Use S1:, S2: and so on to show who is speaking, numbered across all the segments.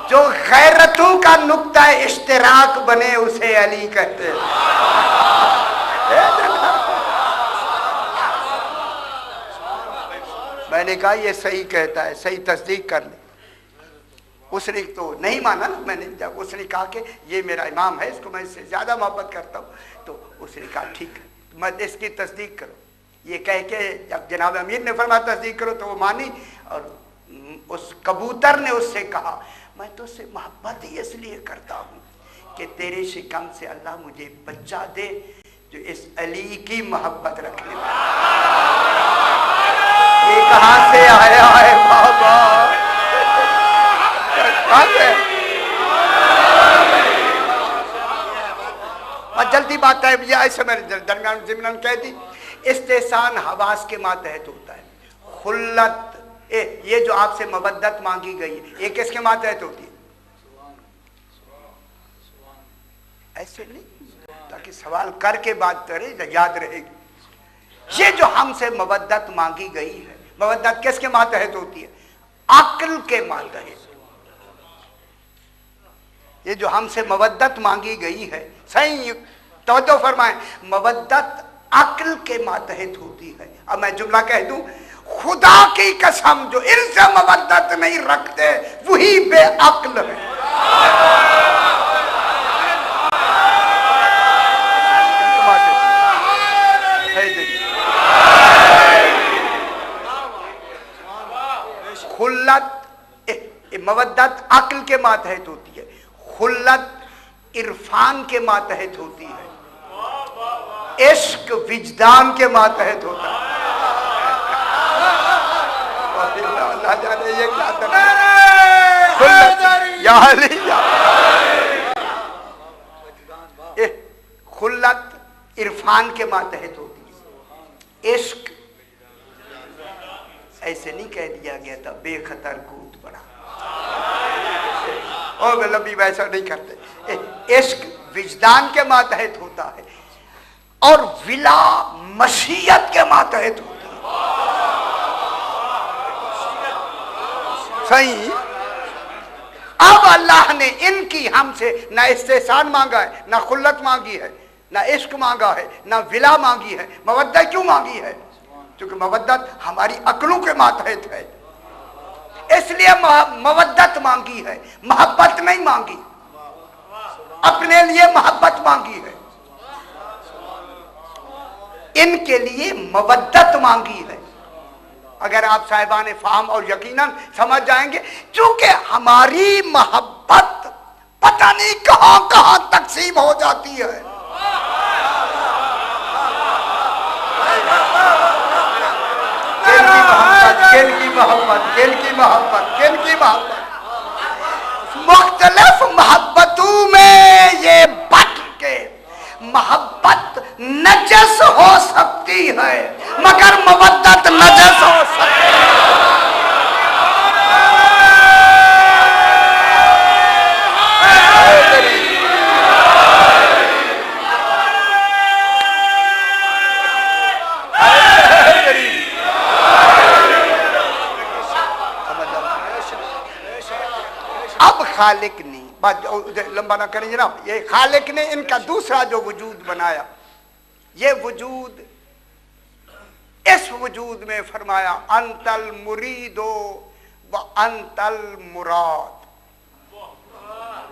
S1: جو غیرتوں کا نقطہ اشتراک بنے اسے علی کہتے ہیں. میں نے کہا یہ صحیح کہتا ہے, صحیح تصدیق کر لے. اس نے تو نہیں مانا نا. میں نے جب اس نے کہا کہ یہ میرا امام ہے, اس کو میں اس سے زیادہ محبت کرتا ہوں, تو اس نے کہا ٹھیک ہے میں اس کی تصدیق کرو. یہ کہہ کے جب جناب امیر نے فرمایا تصدیق کرو تو وہ مانی, اور اس کبوتر نے اس سے کہا میں تو اس سے محبت ہی اس لیے کرتا ہوں کہ تیرے شکم سے اللہ مجھے بچہ دے جو اس علی کی محبت رکھنے والا. یہ کہاں سے آیا ہے بابا؟ اور جلدی بات ہے ایسے میں درمیان ضمن کہہ دی. استحسان حواس کے ماتحت ہوتا ہے. خلت یہ جو آپ سے مودت مانگی گئی ہے یہ کس کے ماتحت ہوتی ہے؟ ایسے نہیں, تاکہ سوال کر کے بات کرے یاد رہے گی. یہ جو ہم سے مودت مانگی گئی ہے, مودت کس کے ماتحت ہوتی ہے؟ عقل کے ماتحت. یہ جو ہم سے مودت مانگی گئی ہے, صحیح توجہ فرمائیں, مودت عقل کے ماتحت ہوتی ہے. اب میں جملہ کہہ دوں, خدا کی قسم جو ان سے مودت نہیں رکھتے وہی بے عقل ہے. خلت مودت عقل کے ماتحت ہوتی ہے, خلت عرفان کے ماتحت ہوتی ہے, عشق وجدان کے ماتحت ہوتا ہے. اللہ جانے یہ کیا خلت عرفان کے ماتحت ہوتی ہے. عشق ایسے نہیں کہہ دیا گیا تھا بے خطر کود پڑا, اور لمبی ویسا نہیں کرتے. عشق وجدان کے ماتحت ہوتا ہے, اور ولا مشیت کے ماتحت ہوتا ہے. صحیح. اب اللہ نے ان کی ہم سے نہ استحسان مانگا ہے, نہ خلت مانگی ہے, نہ عشق مانگا ہے, نہ ولا مانگی ہے. مودت کیوں مانگی ہے؟ کیونکہ مودت ہماری عقلوں کے ماتحت ہے, اس لیے مودت مانگی ہے, محبت نہیں مانگی. اپنے لیے محبت مانگی ہے, ان کے لیے مودت مانگی ہے. اگر آپ صاحبان فہم اور یقیناً سمجھ جائیں گے, چونکہ ہماری محبت پتہ نہیں کہاں کہاں تقسیم ہو جاتی ہے. کن کی محبت مختلف محبتوں میں یہ بٹ کے محبت نجس ہو سکتی ہے مگر مودت نجس ہو سکتی ہے. اب خالق نے بات لمبا نہ کریں جناب, یہ خالق نے ان کا دوسرا جو وجود بنایا, یہ وجود اس وجود میں فرمایا انت المرید و انت المراد.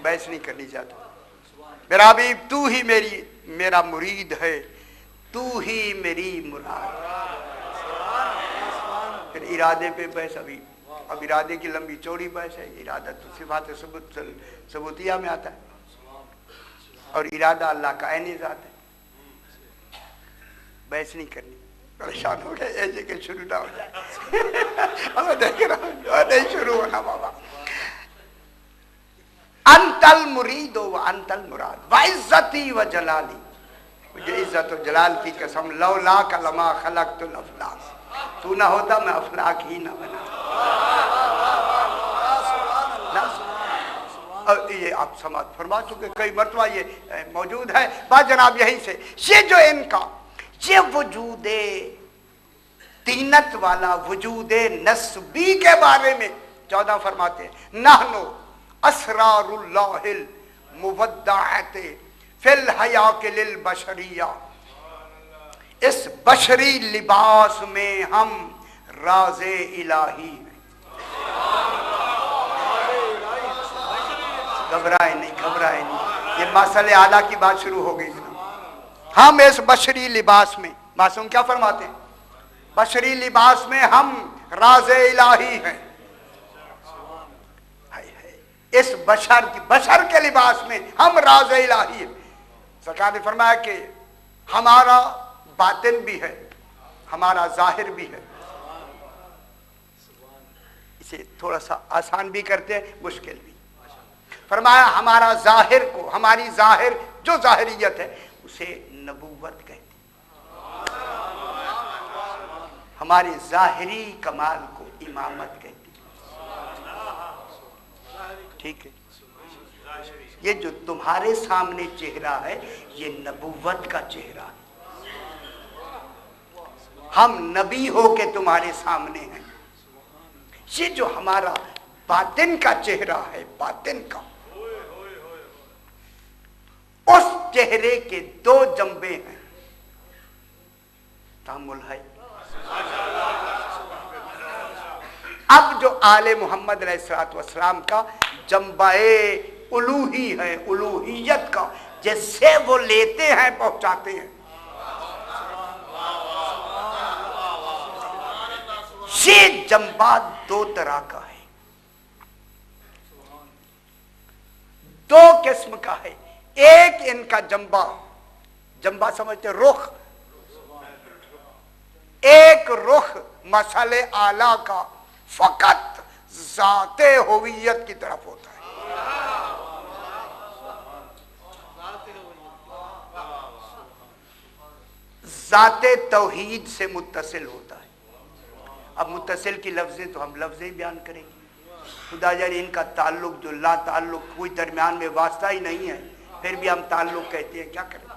S1: بحث نہیں کرنی چاہتا. میرا حبیب تو ہی میرا مرید ہے, تو ہی میری مراد. پھر ارادے پہ بحث, اب ارادے کی لمبی چوڑی بحث ہے. ارادہ تو صفات ثبوتیہ میں آتا ہے, اور ارادہ اللہ کا عین ذات ہے. بحث نہیں کرنی, پریشان ہو گئے ایسے کہ شروع نہ ہو جائے. اب دیکھ رہا ہوں نہیں شروع ہونا بابا. انت المرید و انت المراد و عزتی و جلالی. مجھے عزت و جلال کی قسم, لولاک لما خلقت الافلاک, تو نہ ہوتا میں افلاک ہی نہ بنا. یہ آپ سماعت فرما چکے کئی مرتبہ, یہ موجود ہے بات جناب. یہیں سے یہ جو ان کا یہ وجود تینت والا وجود نسبی کے بارے میں 14 فرماتے ہیں, نحنو اسرار اللہ المودعۃ فی الحیاء للبشریہ، اس بشری لباس میں ہم راز الہی ہیں۔ گھبرائے نہیں، یہ مسئلہ اعلیٰ کی بات شروع ہو گئی جناب۔ ہم اس بشری لباس میں، معصوم کیا فرماتے ہیں؟ بشری لباس میں ہم راز الہی ہیں۔ اس بشر کے لباس میں ہم راز الہی ہیں۔ سرکار نے فرمایا کہ ہمارا باطن بھی ہے، ہمارا ظاہر بھی ہے۔ اسے تھوڑا سا آسان بھی کرتے ہیں، مشکل بھی۔ فرمایا ہمارا ظاہر کو، ہماری ظاہر جو ظاہریت ہے اسے نبوت کہتے ہیں، ہماری ظاہری کمال کو امامت کہتے ہیں۔ ٹھیک ہے، یہ جو تمہارے سامنے چہرہ ہے یہ نبوت کا چہرہ ہے۔ ہم نبی ہو کے تمہارے سامنے ہیں۔ یہ جو ہمارا باطن کا چہرہ ہے، باطن کا، اس چہرے کے دو جنبے ہیں، تامل ہے۔ اب جو آل محمد علیہ السلام کا جنبہ الوہی ہے، الوہیت کا، جس سے وہ لیتے ہیں پہنچاتے ہیں، یہ جنبہ دو طرح کا ہے، دو قسم کا ہے۔ ایک ان کا جنبہ سمجھتے رخ، ایک رخ مسئلہ اعلیٰ کا فقط ذات ہویت کی طرف ہوتا ہے، ذات توحید سے متصل ہوتا ہے۔ اب متصل کی لفظیں تو ہم لفظیں بیان کریں گے۔ خدا جاری ان کا تعلق جو لا تعلق، کوئی درمیان میں واسطہ ہی نہیں ہے، پھر بھی ہم تعلق کہتے ہیں، کیا کریں؟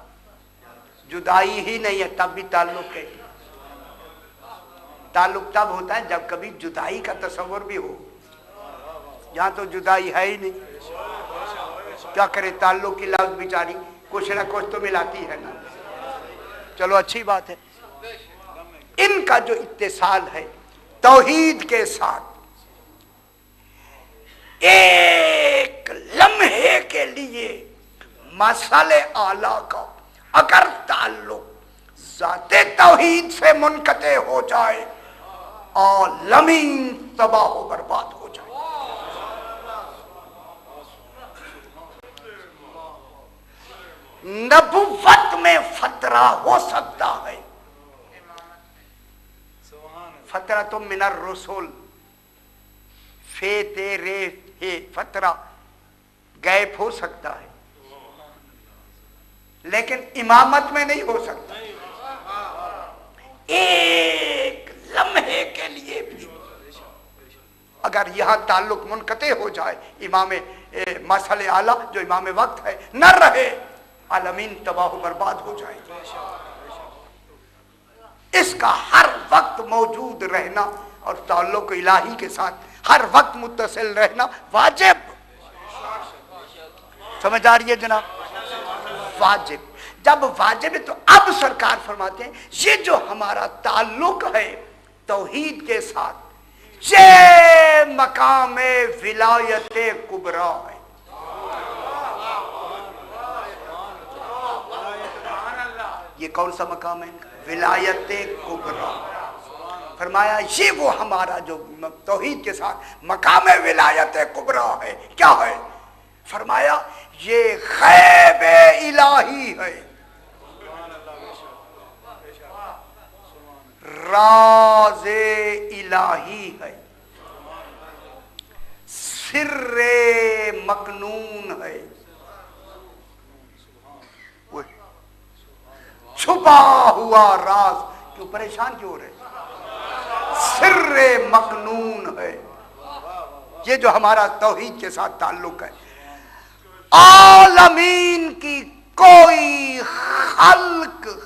S1: جدائی ہی نہیں ہے تب بھی تعلق کہتے ہیں۔ تعلق تب ہوتا ہے جب کبھی جدائی کا تصور بھی ہو، یہاں تو جدائی ہے ہی نہیں، کیا کرے؟ تعلق کی لفظ بیچاری کچھ نہ کچھ تو ملاتی ہے نا۔ چلو اچھی بات ہے۔ ان کا جو اتصال ہے توحید کے ساتھ، ایک لمحے کے لیے مسئلہ اعلیٰ کا اگر تعلق ذات توحید سے منقطع ہو جائے، عالمین تباہ و برباد ہو جائے۔ نبوت میں فترہ ہو سکتا ہے، فترہ من الرسول، تیرے فترہ غیب ہو سکتا ہے، لیکن امامت میں نہیں ہو سکتا۔ ایک لمحے کے لیے بھی اگر یہاں تعلق منقطع ہو جائے، امام مسئلہ اعلیٰ جو امام وقت ہے نہ رہے، عالمین تباہ و برباد ہو جائے۔ اس کا ہر وقت موجود رہنا اور تعلق الہی کے ساتھ ہر وقت متصل رہنا واجب، سمجھ آ رہی ہے جناب؟ واجب۔ جب واجب ہے تو اب سرکار فرماتے ہیں یہ جو ہمارا تعلق ہے توحید کے ساتھ، یہ مقام ولایت کبریٰ ہے۔ یہ کون سا مقام ہے؟ ولایت کبریٰ۔ فرمایا یہ وہ ہمارا جو توحید کے ساتھ مقام ولایت کبریٰ ہے، کیا ہے؟ فرمایا یہ غیب الہی ہے، راز الہی ہے، سر مکنون ہے، چھپا ہوا راز۔ کیوں پریشان کیوں رہے؟ سر مکنون ہے، یہ جو ہمارا توحید کے ساتھ تعلق ہے۔ عالمین کی کوئی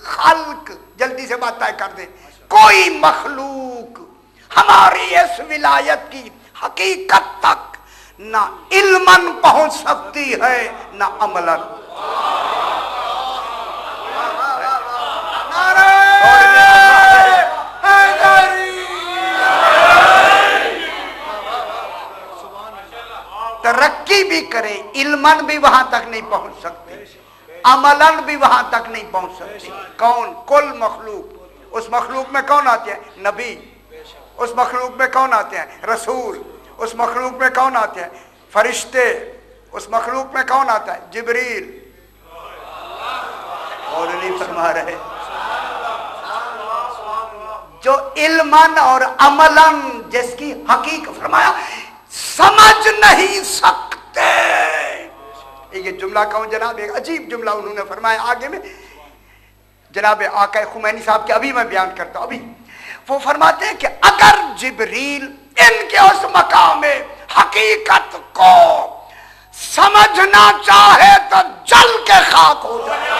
S1: خلق جلدی سے بات طے کر دیں، کوئی مخلوق ہماری اس ولایت کی حقیقت تک نہ علمن پہنچ سکتی ہے نہ عملن. ترقی بھی کرے علمن بھی وہاں تک نہیں پہنچ سکتے, عملن بھی وہاں تک نہیں پہنچ سکتے. کون؟ کل مخلوق. اس مخلوق میں کون آتے ہیں؟ نبی. اس مخلوق میں کون آتے ہیں؟ رسول. اس مخلوق میں کون آتے ہیں؟ فرشتے. اس مخلوق میں کون آتا ہے؟ جبریل. اور نہیں فرما رہے جو علماً اور عملاً جس کی حقیقت فرمایا سمجھ نہیں سکتے. یہ جملہ کہوں جناب, ایک عجیب جملہ انہوں نے فرمایا آگے میں, جناب آقا خمینی صاحب کے ابھی میں بیان کرتا ہوں. ابھی وہ فرماتے ہیں کہ اگر جبریل ان کے اس مقام میں حقیقت کو سمجھنا چاہے تو جل کے خاک ہو جائے.